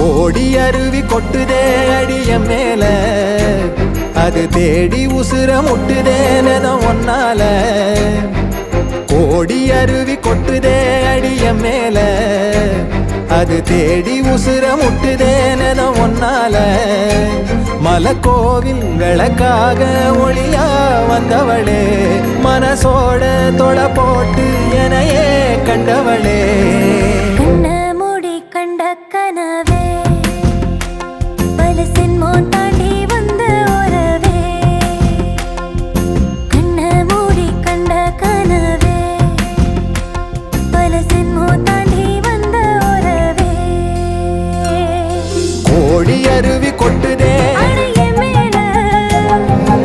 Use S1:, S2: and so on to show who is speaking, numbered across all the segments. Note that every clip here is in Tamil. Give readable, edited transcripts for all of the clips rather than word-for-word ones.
S1: ஓடி அருவி கொட்டுதே அடிய மேல, அது தேடி உசுர முட்டுதேனதான் ஒன்னால. ஓடி அருவி கொட்டுதே அடிய மேல, அது தேடி உசுர முட்டுதேனதான் ஒன்னால. மலக்கோவில்களுக்காக ஒளியா வந்தவளே, மனசோட தொலை போட்டு எனையே கண்டவளே.
S2: கனவே பல சின்மோ தாண்டி வந்த உறவே, கண்ண மூடி கண்ட கனவே பல சின்மோ தாண்டி வந்த உறவே.
S1: கோடி அருவி கொட்டுதே
S2: அடைய மேல,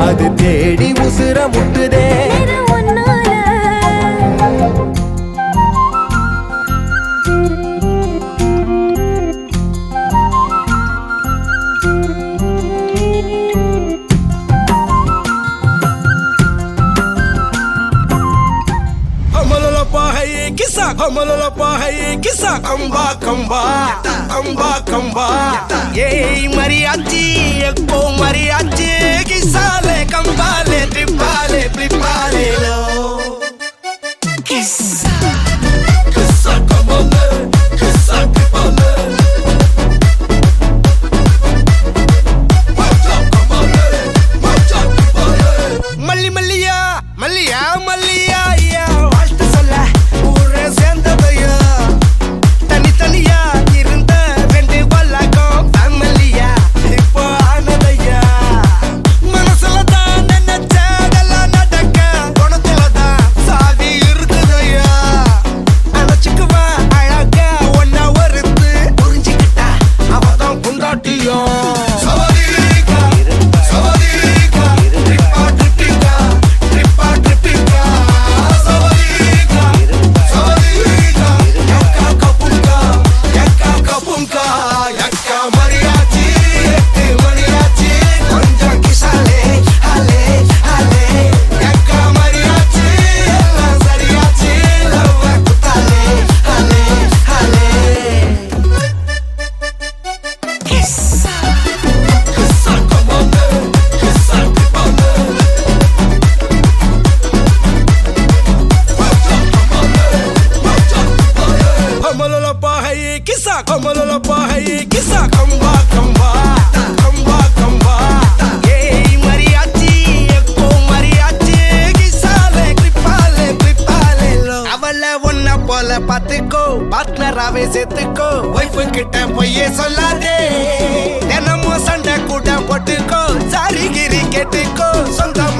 S1: அது தேடி உசுர முட்டுதே
S2: ஒன்னால.
S3: Kisa kamba kamba kamba kamba yey mariachi ekko mariachi kisale kambale tripale tripale lo kisa kisa kambale kisa tripale macha kambale macha tripale malli malliya malliya malliya ya வாழ்த்து சொல்ல ஊரே சேர்ந்ததையா தனி தனியா இருந்த ரெண்டு வல்லகம் ஃபேமிலியா இப்போ ஆனதையா மனசுல தான் நினைச்சதெல்லாம் நடக்க குணத்துல தான் சாவி இருக்குதையா அழைச்சுக்குவா அழகா ஒன்னா ஒருத்து புரிஞ்சுக்கிட்டா அவதான் புண்டாட்டியோ Kisa kamba kamba kamba kamba yey mariachi ekko mariachi kisale kripale kripale lo avalla onna pola pathukko partnerave settukko wife kitta poye sollade denamo sanda kuda pottukko sari giri kettukko sondam